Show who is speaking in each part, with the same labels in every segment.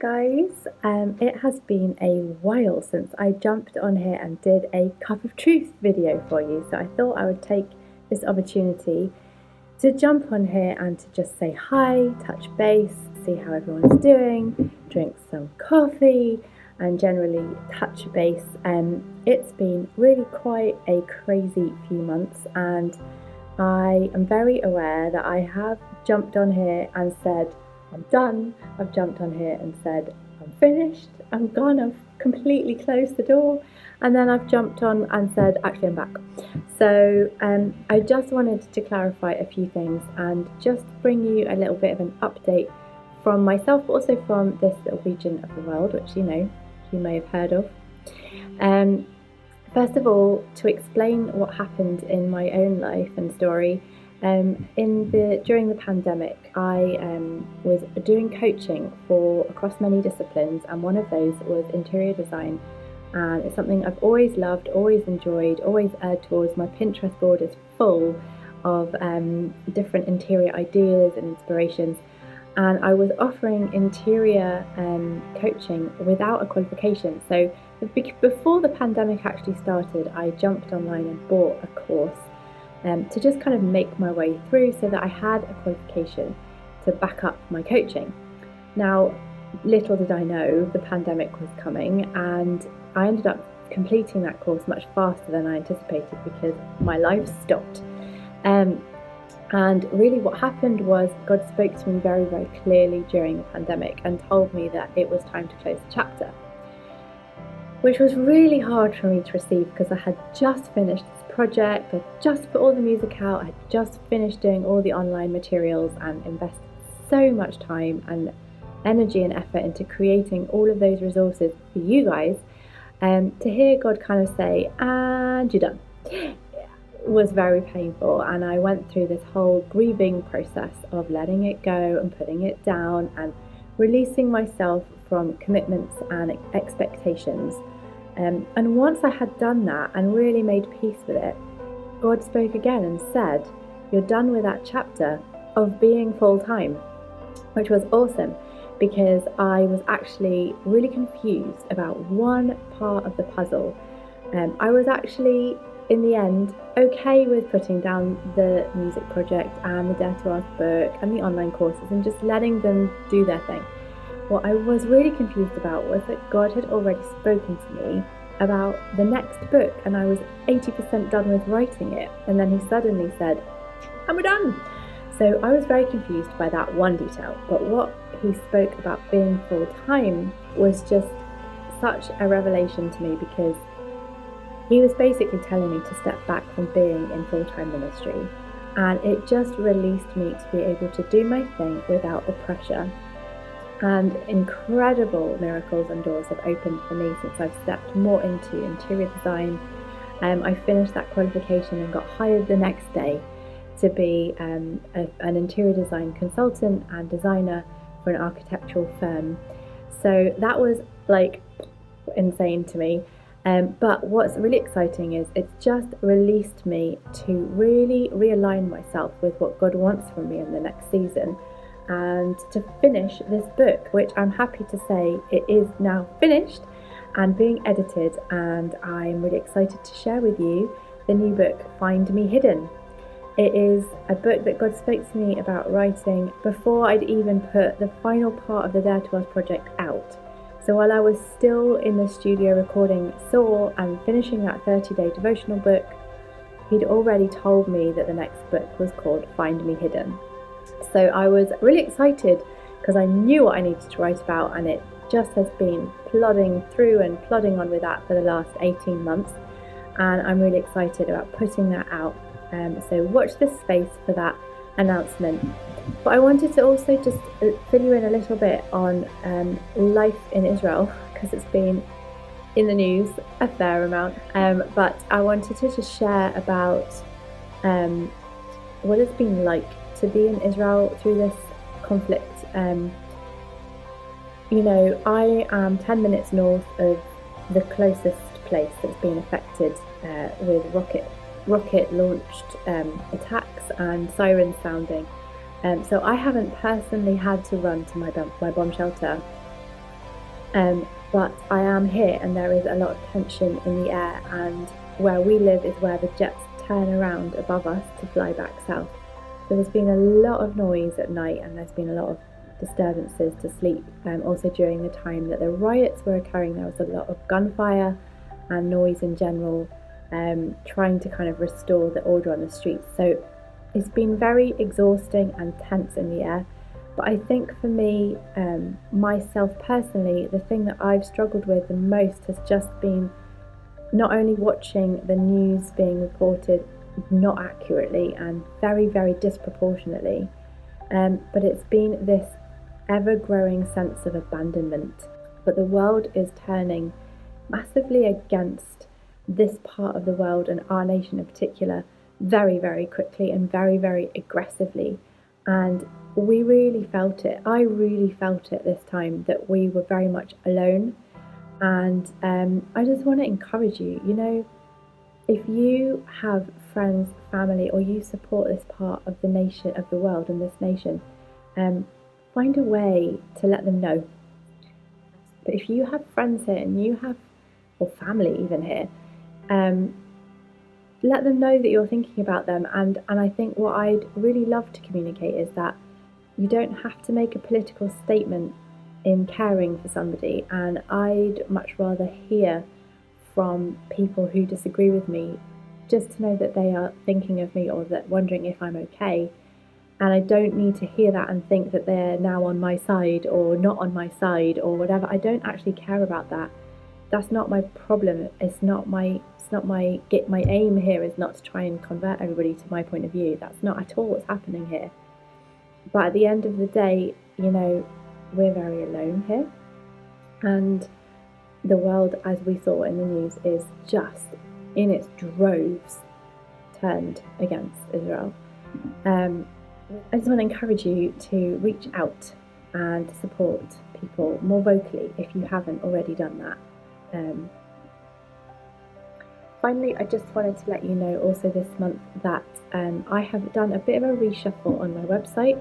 Speaker 1: guys, it has been a while since I jumped on here and did a Cup of Truth video for you, so I thought I would take this opportunity to jump on here and to just say hi, touch base, see how everyone's doing, drink some coffee, and generally touch base. It's been really quite a crazy few months, and I am very aware that I have jumped on here and said, I'm done. I've jumped on here and said, I'm finished, I'm gone, I've completely closed the door. And then I've jumped on and said, actually, I'm back. So I just wanted to clarify a few things and just bring you a little bit of an update from myself, but also from this little region of the world, which you may have heard of. First of all, to explain what happened in my own life and story, during the pandemic, I was doing coaching across many disciplines, and one of those was interior design. And it's something I've always loved, always enjoyed, always erred towards. My Pinterest board is full of different interior ideas and inspirations. And I was offering interior coaching without a qualification. So before the pandemic actually started, I jumped online and bought a course to just kind of make my way through so that I had a qualification to back up my coaching. Now, little did I know the pandemic was coming, and I ended up completing that course much faster than I anticipated because my life stopped. And really what happened was God spoke to me very, very clearly during the pandemic and told me that it was time to close the chapter, which was really hard for me to receive because I had just finished this project, I'd just put all the music out, I'd just finished doing all the online materials and invested so much time and energy and effort into creating all of those resources for you guys. To hear God kind of say, and you're done, was very painful. And I went through this whole grieving process of letting it go and putting it down and releasing myself from commitments and expectations. And once I had done that and really made peace with it, God spoke again and said, you're done with that chapter of being full-time, which was awesome because I was actually really confused about one part of the puzzle. I was actually, in the end, okay with putting down the music project and the Dare to Ask book and the online courses and just letting them do their thing. What I was really confused about was that God had already spoken to me about the next book, and I was 80% done with writing it, and then he suddenly said, and we're done. So I was very confused by that one detail, but what he spoke about being full-time was just such a revelation to me because he was basically telling me to step back from being in full-time ministry, and it just released me to be able to do my thing without the pressure. And incredible miracles and doors have opened for me since I've stepped more into interior design. I finished that qualification and got hired the next day to be an interior design consultant and designer for an architectural firm. So that was like insane to me. But what's really exciting is it's just released me to really realign myself with what God wants from me in the next season, and to finish this book, which I'm happy to say it is now finished and being edited, and I'm really excited to share with you the new book, Find Me Hidden. It is a book that God spoke to me about writing before I'd even put the final part of the Dare to Ask project out. So while I was still in the studio recording Saw and finishing that 30-day devotional book, he'd already told me that the next book was called Find Me Hidden. So I was really excited because I knew what I needed to write about, and it just has been plodding through and plodding on with that for the last 18 months. And I'm really excited about putting that out. So watch this space for that announcement. But I wanted to also just fill you in a little bit on life in Israel, because it's been in the news a fair amount. But I wanted to just share about what it's been like to be in Israel through this conflict. I am 10 minutes north of the closest place that's been affected with rocket launched attacks and sirens sounding. So I haven't personally had to run to my bomb shelter, But I am here, and there is a lot of tension in the air, and where we live is where the jets turn around above us to fly back south. So there's been a lot of noise at night, and there's been a lot of disturbances to sleep. Also during the time that the riots were occurring, there was a lot of gunfire and noise in general, trying to kind of restore the order on the streets. So it's been very exhausting and tense in the air. But I think for me, myself personally, the thing that I've struggled with the most has just been not only watching the news being reported not accurately and very, very disproportionately, but it's been this ever growing sense of abandonment. But the world is turning massively against this part of the world and our nation in particular very, very quickly and very, very aggressively. And we really felt it. I really felt it this time, that we were very much alone. And I just want to encourage you, if you have friends, family, or you support this part of the nation, of the world and this nation, find a way to let them know. But if you have friends here and or family even here, let them know that you're thinking about them. And I think what I'd really love to communicate is that you don't have to make a political statement in caring for somebody. And I'd much rather hear from people who disagree with me, just to know that they are thinking of me or that wondering if I'm okay. And I don't need to hear that and think that they're now on my side or not on my side or whatever. I don't actually care about that. That's not my problem. It's not my aim here is not to try and convert everybody to my point of view. That's not at all what's happening here. But at the end of the day, we're very alone here. And the world, as we saw in the news, is just in its droves turned against Israel. I just want to encourage you to reach out and support people more vocally if you haven't already done that. Finally, I just wanted to let you know also this month that I have done a bit of a reshuffle on my website,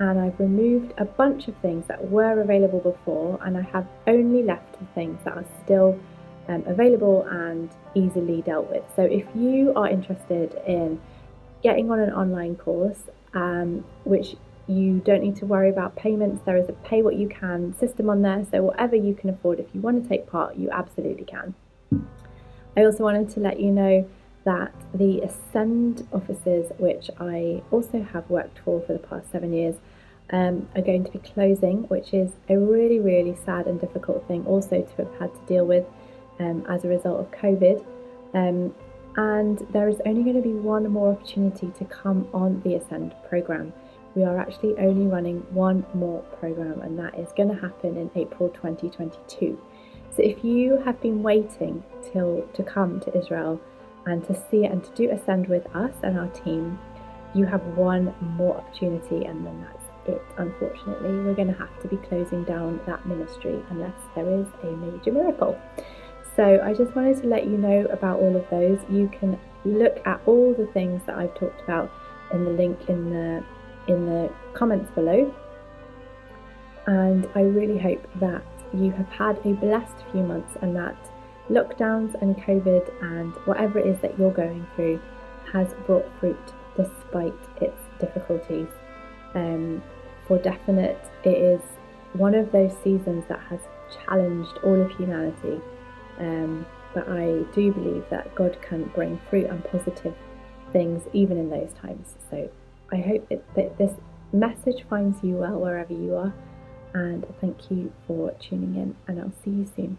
Speaker 1: and I've removed a bunch of things that were available before, and I have only left the things that are still available and easily dealt with. So if you are interested in getting on an online course, which you don't need to worry about payments, there is a pay what you can system on there, so whatever you can afford, if you want to take part, you absolutely can. I also wanted to let you know that the Ascend offices, which I also have worked for the past 7 years, are going to be closing, which is a really, really sad and difficult thing also to have had to deal with as a result of COVID. And there is only going to be one more opportunity to come on the Ascend programme. We are actually only running one more programme, and that is going to happen in April 2022. So if you have been waiting to come to Israel and to see it and to do Ascend with us and our team, you have one more opportunity, and then that's it. Unfortunately, we're going to have to be closing down that ministry unless there is a major miracle. So I just wanted to let you know about all of those. You can look at all the things that I've talked about in the link in the comments below. And I really hope that you have had a blessed few months, and that lockdowns and COVID and whatever it is that you're going through has brought fruit despite its difficulties. For definite, it is one of those seasons that has challenged all of humanity. But I do believe that God can bring fruit and positive things even in those times. So I hope that this message finds you well wherever you are. And thank you for tuning in, and I'll see you soon.